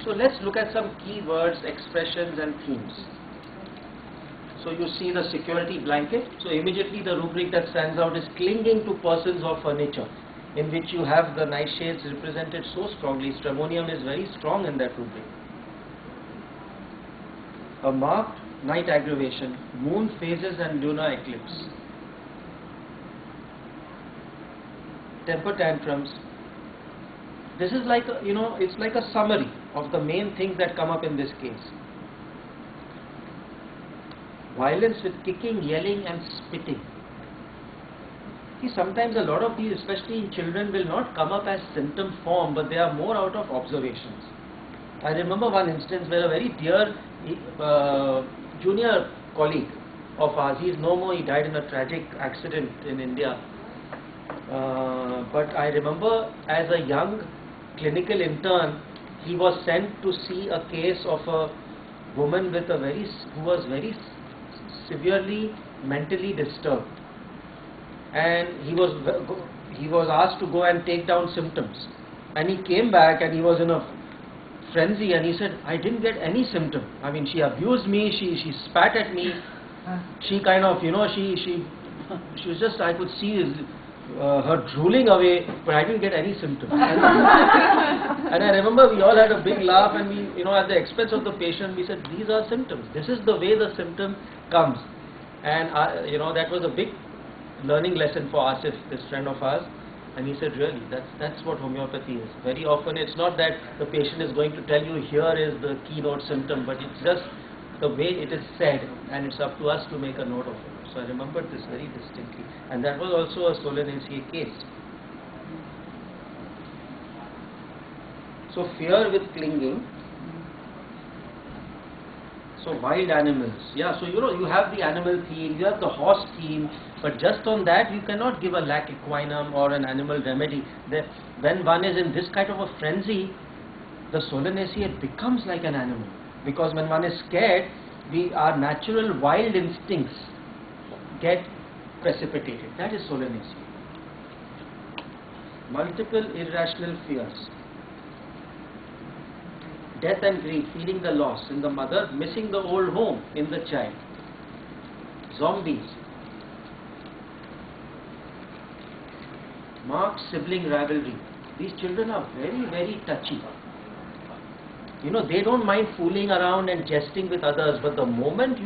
So let's look at some key words, expressions and themes. So you see the security blanket. So immediately the rubric that stands out is clinging to persons or furniture, in which you have the nightshades represented so strongly. Stramonium is very strong in that rubric. A marked night aggravation, moon phases and lunar eclipse. Temper tantrums. This is like it's like a summary of the main things that come up in this case. Violence with kicking, yelling and spitting. See, sometimes a lot of these, especially in children, will not come up as symptom form, but they are more out of observations. I remember one instance where a very dear junior colleague of ours, he is no more, he died in a tragic accident in India. But I remember as a young clinical intern, he was sent to see a case of a woman with who was very severely mentally disturbed, and he was asked to go and take down symptoms, and he came back and he was in a frenzy and he said, I didn't get any symptom. I mean, she abused me, she spat at me, she kind of, she was just, I could see her drooling away, but I didn't get any symptoms. And I remember we all had a big laugh, and we, at the expense of the patient, we said, these are symptoms. This is the way the symptom comes. And, that was a big learning lesson for Asif, this friend of ours. And he said, really, that's what homeopathy is. Very often it's not that the patient is going to tell you, here is the keynote symptom, but it's just the way it is said, and it's up to us to make a note of it. So I remembered this very distinctly. And that was also a Solanaceae case. So fear with clinging. So wild animals. Yeah, so you have the animal theme, you have the horse theme, but just on that you cannot give a lac equinum or an animal remedy. When one is in this kind of a frenzy, the Solanaceae becomes like an animal. Because when one is scared, our natural wild instincts get precipitated. That is Solanaceae. Multiple irrational fears. Death and grief, feeling the loss in the mother, missing the old home in the child. Zombies. Marked sibling rivalry. These children are very, very touchy. They don't mind fooling around and jesting with others, but the moment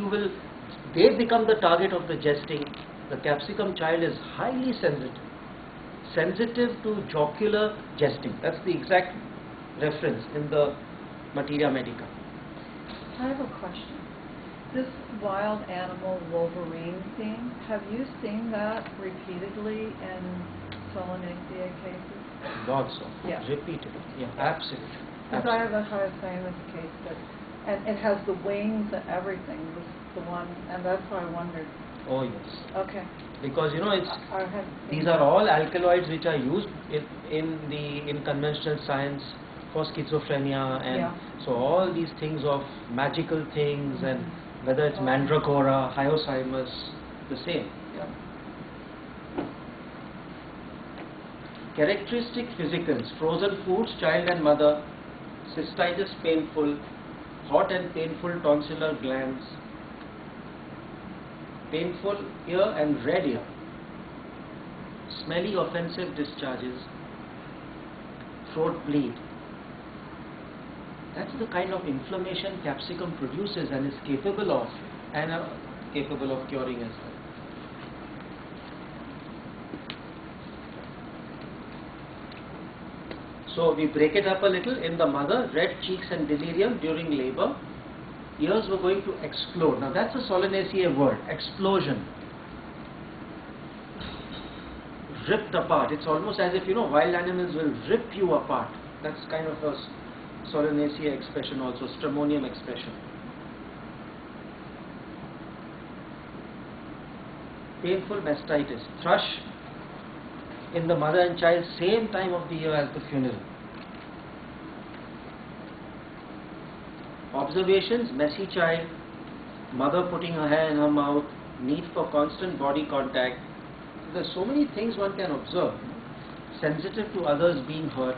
they become the target of the jesting, the capsicum child is highly sensitive. Sensitive to jocular jesting. That's the exact reference in the Materia Medica. I have a question. This wild animal Wolverine theme, have you seen that repeatedly in Solanaceae cases? Lots of. Yeah. Repeatedly. Yeah, absolutely. Because I have a hard time with the case and it has the wings and everything, the one, and that's why I wondered. Oh yes. Okay. Because these are all alkaloids which are used in conventional science for schizophrenia, and so all these things of magical things, and whether it's mandragora, hyoscyamus, the same. Yeah. Characteristic physicals: frozen foods, child and mother, cystitis painful, hot and painful tonsillar glands, painful ear and red ear, smelly offensive discharges, throat bleed. That's the kind of inflammation capsicum produces and is capable of, capable of curing as well. So we break it up a little. In the mother, red cheeks and delirium during labor. Ears were going to explode. Now that's a Solanaceae word, explosion. Ripped apart. It's almost as if, wild animals will rip you apart. That's kind of a Solanaceae expression also, Stramonium expression. Painful mastitis. Thrush in the mother and child, same time of the year as the funeral. Observations: messy child, mother putting her hair in her mouth, need for constant body contact. There's so many things one can observe. sensitive to others being hurt,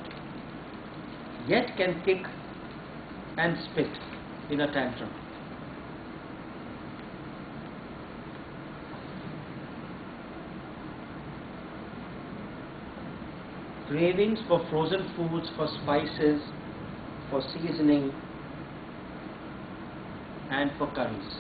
yet can kick and spit in a tantrum. Cravings for frozen foods, for spices, for seasoning, and for curries.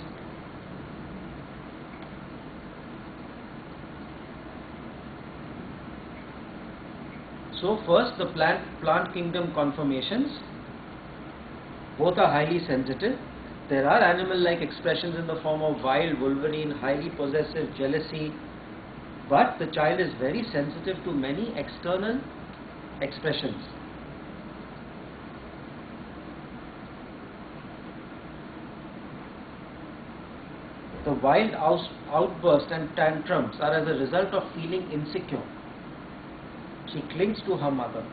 So first, the plant kingdom conformations. Both are highly sensitive. There are animal-like expressions in the form of wild, wolverine, highly possessive, jealousy, but the child is very sensitive to many external expressions. The wild outbursts and tantrums are as a result of feeling insecure. She clings to her mother.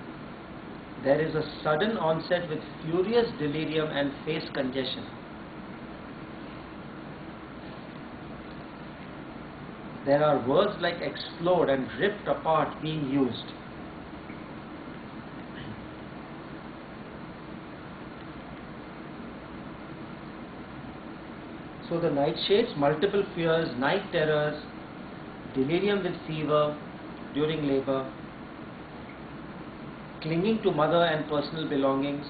There is a sudden onset with furious delirium and face congestion. There are words like explode and ripped apart being used. So the nightshades, multiple fears, night terrors, delirium with fever during labor, clinging to mother and personal belongings,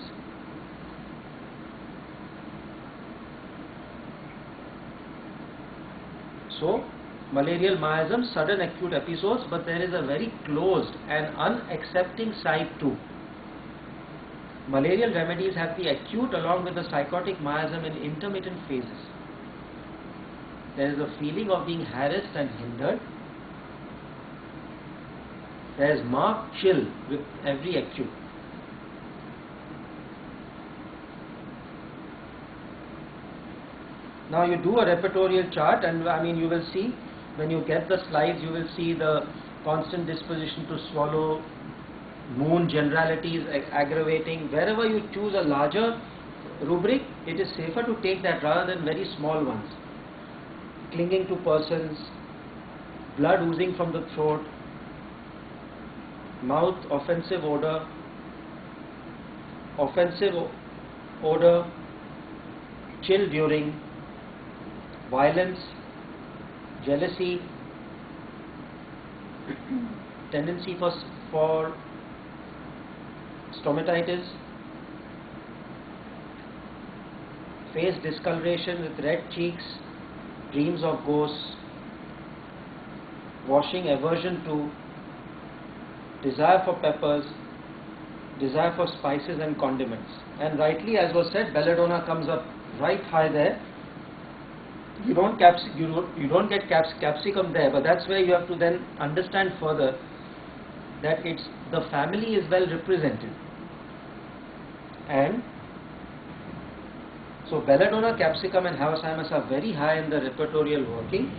so malarial miasm, sudden acute episodes, but there is a very closed and unaccepting side too. Malarial remedies have the acute along with the psychotic miasm in intermittent phases. There is a feeling of being harassed and hindered. There is marked chill with every acute. Now you do a repertorial chart, and you will see, when you get the slides, you will see the constant disposition to swallow, moon generalities, aggravating. Wherever you choose a larger rubric, it is safer to take that rather than very small ones. Clinging to persons, blood oozing from the throat, mouth offensive odor, chill during, violence, jealousy, tendency for stomatitis, face discoloration with red cheeks, dreams of ghosts, washing aversion to, desire for peppers, desire for spices and condiments. And rightly, as was said, belladonna comes up right high there. You don't get capsicum there, but that's where you have to then understand further that the family is well represented. And so belladonna, capsicum and hawasamas are very high in the repertorial working.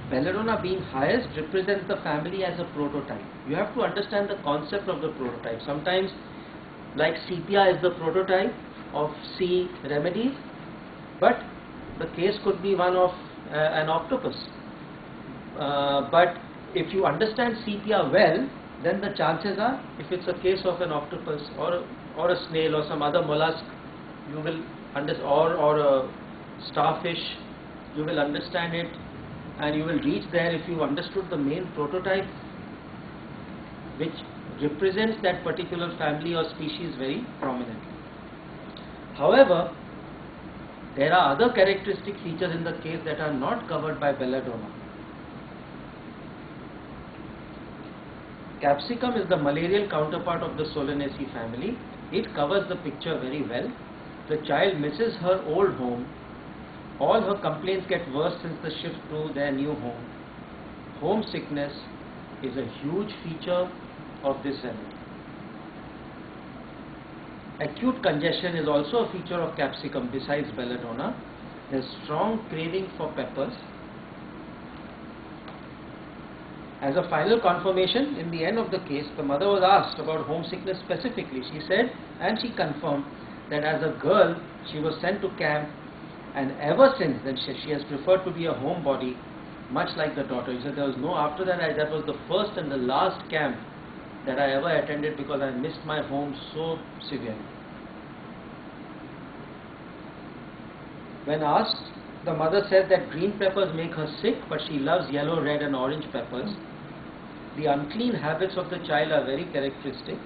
Belladonna being highest represents the family as a prototype. You have to understand the concept of the prototype. Sometimes, like sepia is the prototype of C remedies, but the case could be one of an octopus. But if you understand sepia well, then the chances are, if it's a case of an octopus or a snail or some other mollusk, you will or a starfish, you will understand it, and you will reach there if you understood the main prototype which represents that particular family or species very prominently. However, there are other characteristic features in the case that are not covered by belladonna. Capsicum is the malarial counterpart of the Solanaceae family. It covers the picture very well. The child misses her old home. All her complaints get worse since the shift to their new home. Homesickness is a huge feature of this remedy. Acute congestion is also a feature of capsicum besides belladonna. There is strong craving for peppers. As a final confirmation, in the end of the case, the mother was asked about homesickness specifically. She said, and she confirmed, that as a girl she was sent to camp, and ever since then she has preferred to be a homebody, much like the daughter. He said there was no after that. That was the first and the last camp that I ever attended because I missed my home so severely. When asked, the mother said that green peppers make her sick, but she loves yellow, red and orange peppers. The unclean habits of the child are very characteristic.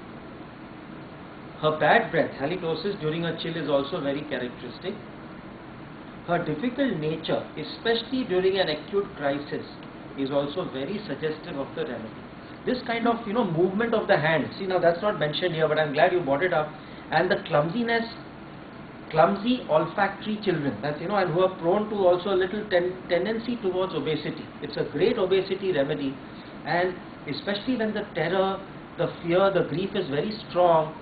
Her bad breath, halitosis during a chill, is also very characteristic. Her difficult nature, especially during an acute crisis, is also very suggestive of the remedy. This kind of, movement of the hand, see, now that's not mentioned here, but I'm glad you brought it up, and the clumsy olfactory children, that's, and who are prone to also a little tendency towards obesity. It's a great obesity remedy, and especially when the terror, the fear, the grief is very strong,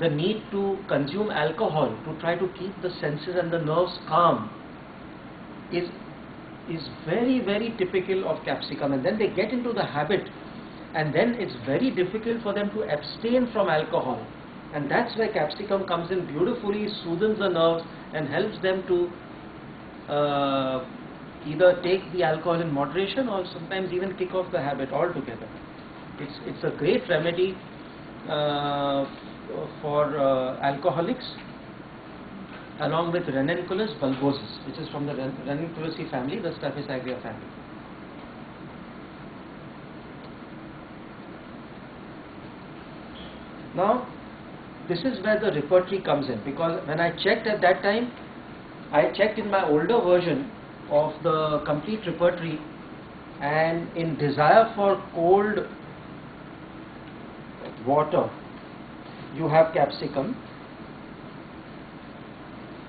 the need to consume alcohol to try to keep the senses and the nerves calm is very, very typical of capsicum, and then they get into the habit, and then it's very difficult for them to abstain from alcohol, and that's where capsicum comes in beautifully, soothes the nerves and helps them to either take the alcohol in moderation or sometimes even kick off the habit altogether. It's a great remedy for alcoholics, along with Ranunculus bulbosus, which is from the Ranunculaceae family, the Staphysagra family. Now, this is where the repertory comes in, because when I checked at that time, I checked in my older version of the complete repertory, and in desire for cold water, you have capsicum.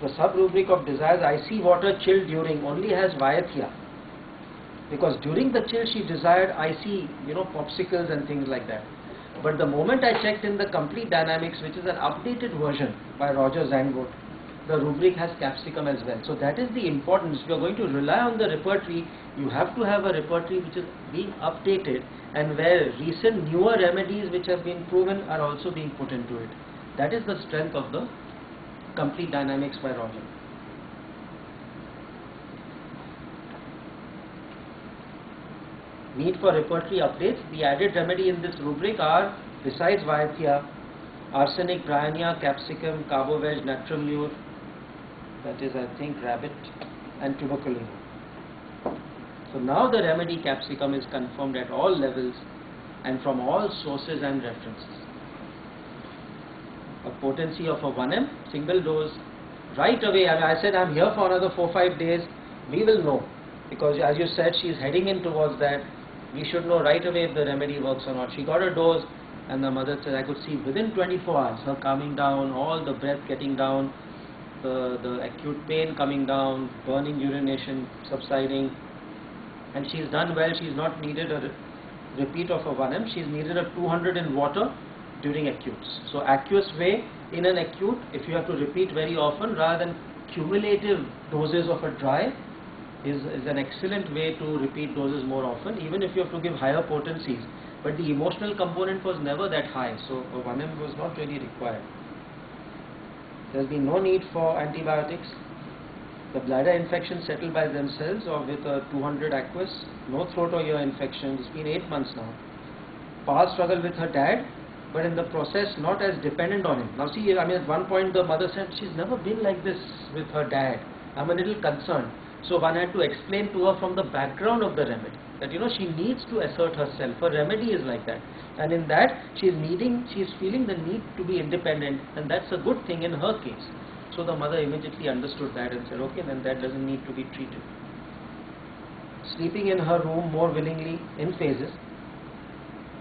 The sub-rubric of desires, icy water chilled during, only has Vaiathya, because during the chill she desired icy, popsicles and things like that. But the moment I checked in the complete dynamics, which is an updated version by Roger Zangott, the rubric has capsicum as well. So that is the importance. If you are going to rely on the repertory, you have to have a repertory which is being updated, and where recent newer remedies which have been proven are also being put into it. That is the strength of the complete dynamics by Roger. Need for repertory updates. The added remedy in this rubric are, besides Vaiathya, arsenic, bryonia, capsicum, carboveg, natramur, that is, I think, rabbit, and tuberculin. So now the remedy capsicum is confirmed at all levels and from all sources and references. A potency of a 1 ml, single dose, right away. I said I'm here for another 4-5 days, we will know, because as you said, she is heading in towards that. We should know right away if the remedy works or not. She got a dose, and the mother said I could see within 24 hours her calming down, all the breath getting down, the acute pain coming down, burning urination subsiding, and she's done well. She's not needed a repeat of a 1 ml, she's needed a 200 in water during acutes. So aqueous way in an acute, if you have to repeat very often rather than cumulative doses of a dry, is an excellent way to repeat doses more often, even if you have to give higher potencies. But the emotional component was never that high, so a 1 ml was not really required. There has been no need for antibiotics. The bladder infections settled by themselves or with a 200 aqueous. No throat or ear infections. It's been 8 months now. Past struggle with her dad, but in the process not as dependent on him. Now see, at one point the mother said she's never been like this with her dad. I'm a little concerned. So one had to explain to her from the background of the remedy that she needs to assert herself. Her remedy is like that, and in that she's feeling the need to be independent, and that's a good thing in her case. So the mother immediately understood that and said, okay, then that doesn't need to be treated. Sleeping in her room more willingly in phases.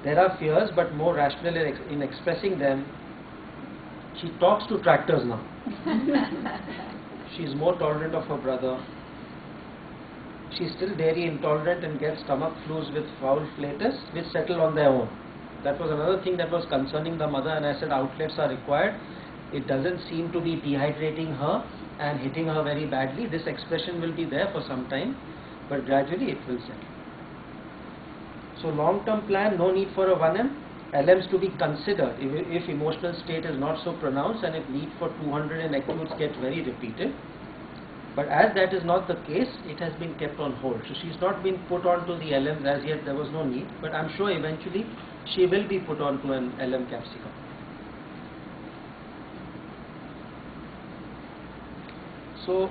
There are fears, but more rational in expressing them. She talks to tractors now. She's more tolerant of her brother. She's still dairy intolerant and gets stomach flus with foul flatus, which settle on their own. That was another thing that was concerning the mother, and I said outlets are required. It doesn't seem to be dehydrating her and hitting her very badly. This expression will be there for some time, but gradually it will settle. So long-term plan, no need for a 1 ml. LMs to be considered if emotional state is not so pronounced, and if need for 200 in acutes get very repeated. But as that is not the case, it has been kept on hold. So she's not been put onto the LMs as yet. There was no need, but I'm sure eventually she will be put onto an LM capsicum. So